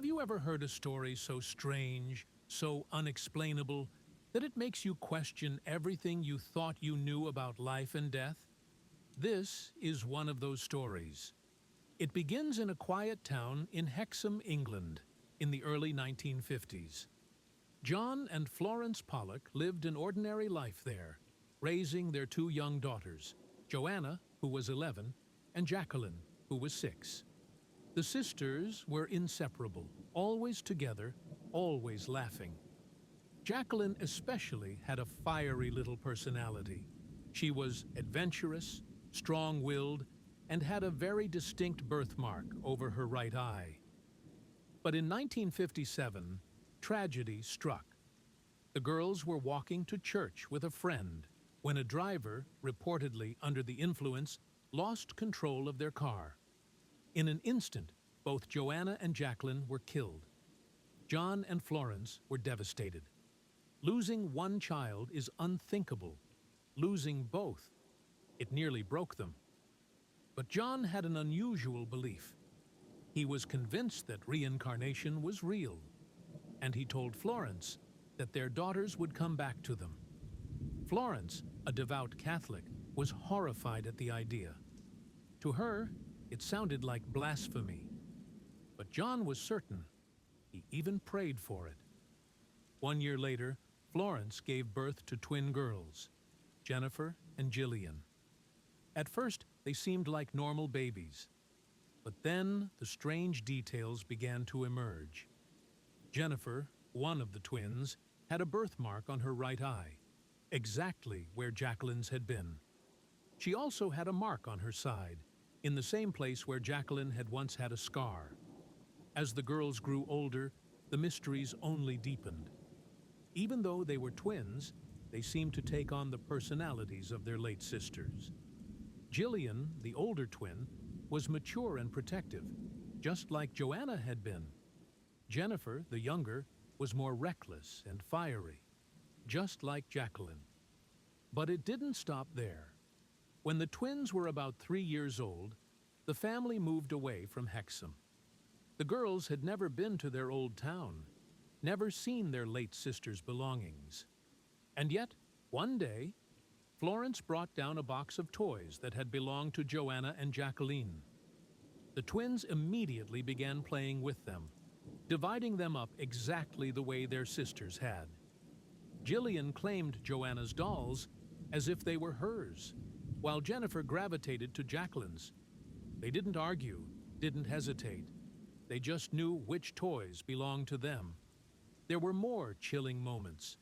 Have you ever heard a story so strange, so unexplainable, that it makes you question everything you thought you knew about life and death? This is one of those stories. It begins in a quiet town in Hexham, England, in the early 1950s. John and Florence Pollock lived an ordinary life there, raising their two young daughters, Joanna, who was 11, and Jacqueline, who was 6. The sisters were inseparable, always together, always laughing. Jacqueline especially had a fiery little personality. She was adventurous, strong-willed, and had a very distinct birthmark over her right eye. But in 1957, tragedy struck. The girls were walking to church with a friend when a driver, reportedly under the influence, lost control of their car. In an instant, both Joanna and Jacqueline were killed. John and Florence were devastated. Losing one child is unthinkable. Losing both, it nearly broke them. But John had an unusual belief. He was convinced that reincarnation was real, and he told Florence that their daughters would come back to them. Florence, a devout Catholic, was horrified at the idea. To her, it sounded like blasphemy. But John was certain. He even prayed for it. 1 year later, Florence gave birth to twin girls, Jennifer and Jillian. At first, they seemed like normal babies. But then the strange details began to emerge. Jennifer, one of the twins, had a birthmark on her right eye, exactly where Jacqueline's had been. She also had a mark on her side, in the same place where Jacqueline had once had a scar. As the girls grew older, the mysteries only deepened. Even though they were twins, they seemed to take on the personalities of their late sisters. Jillian, the older twin, was mature and protective, just like Joanna had been. Jennifer, the younger, was more reckless and fiery, just like Jacqueline. But it didn't stop there. When the twins were about 3 years old, the family moved away from Hexham. The girls had never been to their old town, never seen their late sister's belongings. And yet, one day, Florence brought down a box of toys that had belonged to Joanna and Jacqueline. The twins immediately began playing with them, dividing them up exactly the way their sisters had. Jillian claimed Joanna's dolls as if they were hers, while Jennifer gravitated to Jacqueline's. They didn't argue, didn't hesitate. They just knew which toys belonged to them. There were more chilling moments.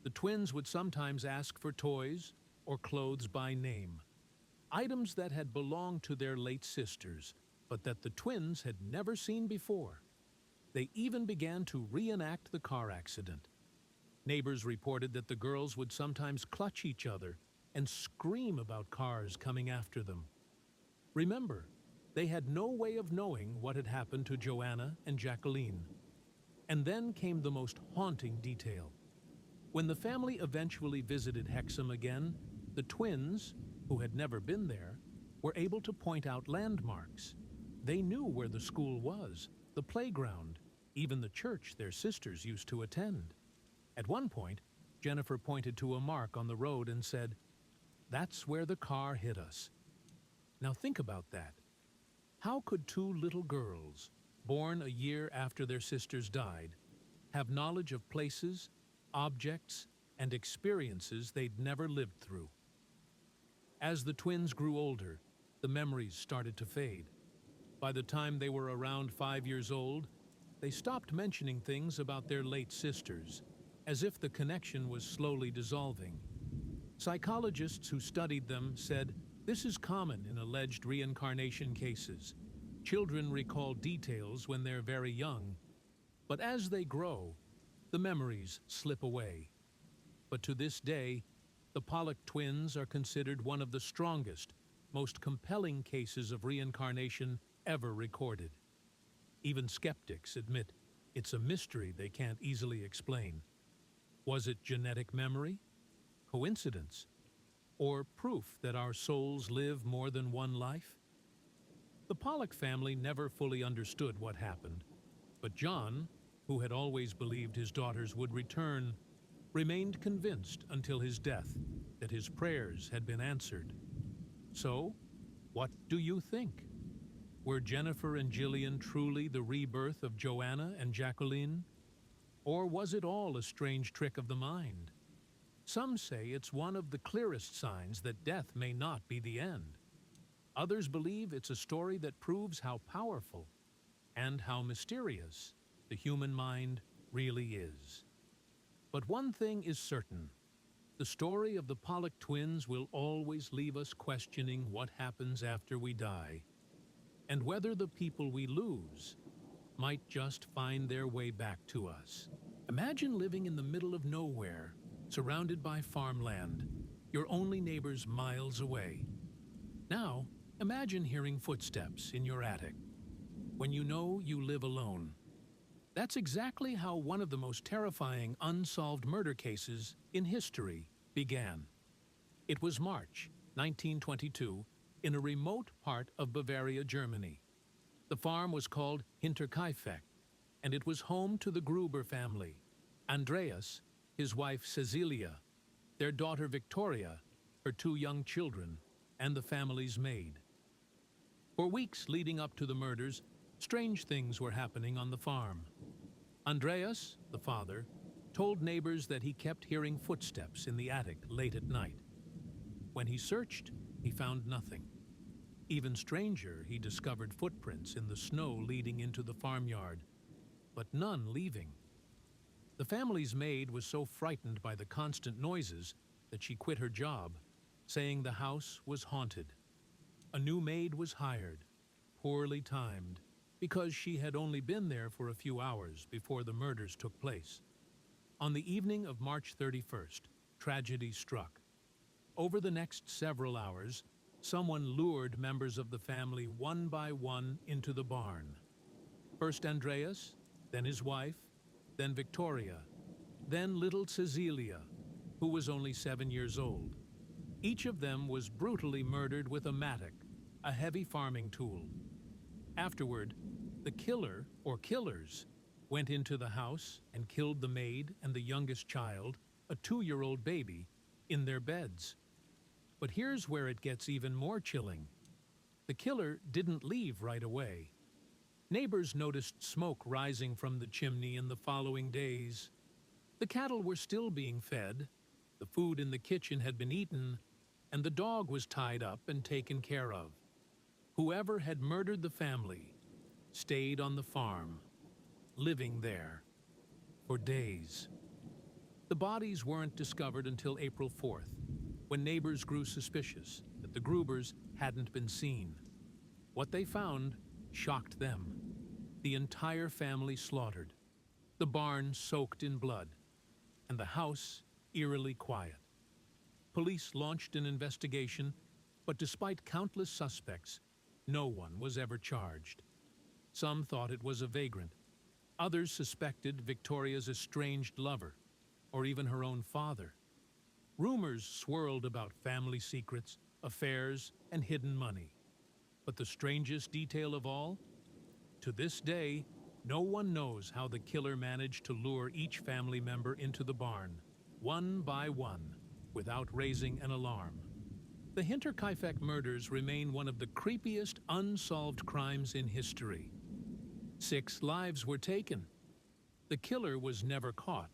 The twins would sometimes ask for toys or clothes by name, items that had belonged to their late sisters, but that the twins had never seen before. They even began to reenact the car accident. Neighbors reported that the girls would sometimes clutch each other and scream about cars coming after them. Remember, they had no way of knowing what had happened to Joanna and Jacqueline. And then came the most haunting detail. When the family eventually visited Hexham again, the twins, who had never been there, were able to point out landmarks. They knew where the school was, the playground, even the church their sisters used to attend. At one point, Jennifer pointed to a mark on the road and said, "That's where the car hit us." Now think about that. How could two little girls, born a year after their sisters died, have knowledge of places, objects, and experiences they'd never lived through? As the twins grew older, the memories started to fade. By the time they were around 5 years old, they stopped mentioning things about their late sisters, as if the connection was slowly dissolving. Psychologists who studied them said this is common in alleged reincarnation cases. Children recall details when they're very young, but as they grow, the memories slip away. But to this day, the Pollock twins are considered one of the strongest, most compelling cases of reincarnation ever recorded. Even skeptics admit it's a mystery they can't easily explain. Was it genetic memory? Coincidence? Or proof that our souls live more than one life? The Pollock family never fully understood what happened. But John, who had always believed his daughters would return, remained convinced until his death that his prayers had been answered. So, what do you think? Were Jennifer and Gillian truly the rebirth of Joanna and Jacqueline? Or was it all a strange trick of the mind? Some say it's one of the clearest signs that death may not be the end. Others believe it's a story that proves how powerful and how mysterious the human mind really is. But one thing is certain. The story of the Pollock twins will always leave us questioning what happens after we die, and whether the people we lose might just find their way back to us. Imagine living in the middle of nowhere, surrounded by farmland, your only neighbors miles away. Now, imagine hearing footsteps in your attic, when you know you live alone. That's exactly how one of the most terrifying unsolved murder cases in history began. It was March 1922 in a remote part of Bavaria, Germany. The farm was called Hinterkaifeck, and it was home to the Gruber family, Andreas, his wife Cecilia, their daughter Victoria, her 2 young children, and the family's maid. For weeks leading up to the murders, strange things were happening on the farm. Andreas, the father, told neighbors that he kept hearing footsteps in the attic late at night. When he searched, he found nothing. Even stranger, he discovered footprints in the snow leading into the farmyard, but none leaving. The family's maid was so frightened by the constant noises that she quit her job, saying the house was haunted. A new maid was hired, poorly timed, because she had only been there for a few hours before the murders took place. On the evening of March 31st, tragedy struck. Over the next several hours, someone lured members of the family one by one into the barn. First Andreas, then his wife, then Victoria, then little Cecilia, who was only 7 years old. Each of them was brutally murdered with a mattock, a heavy farming tool. Afterward, the killer, or killers, went into the house and killed the maid and the youngest child, a 2-year-old baby, in their beds. But here's where it gets even more chilling. The killer didn't leave right away. Neighbors noticed smoke rising from the chimney in the following days. The cattle were still being fed, the food in the kitchen had been eaten, and the dog was tied up and taken care of. Whoever had murdered the family stayed on the farm, living there for days. The bodies weren't discovered until April 4th, when neighbors grew suspicious that the Grubers hadn't been seen. What they found shocked them. The entire family slaughtered, the barn soaked in blood, and the house eerily quiet. Police launched an investigation, but despite countless suspects, no one was ever charged. Some thought it was a vagrant. Others suspected Victoria's estranged lover, or even her own father. Rumors swirled about family secrets, affairs, and hidden money. But the strangest detail of all? To this day, no one knows how the killer managed to lure each family member into the barn, one by one, without raising an alarm. The Hinterkaifeck murders remain one of the creepiest unsolved crimes in history. 6 lives were taken. The killer was never caught.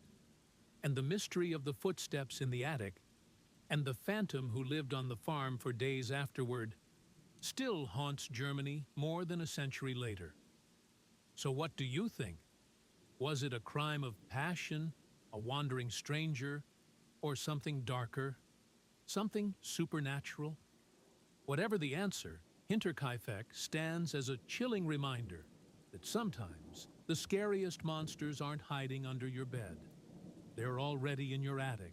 And the mystery of the footsteps in the attic and the phantom who lived on the farm for days afterward still haunts Germany more than a century later. So what do you think? Was it a crime of passion, a wandering stranger, or something darker? Something supernatural? Whatever the answer, Hinterkaifeck stands as a chilling reminder that sometimes the scariest monsters aren't hiding under your bed. They're already in your attic,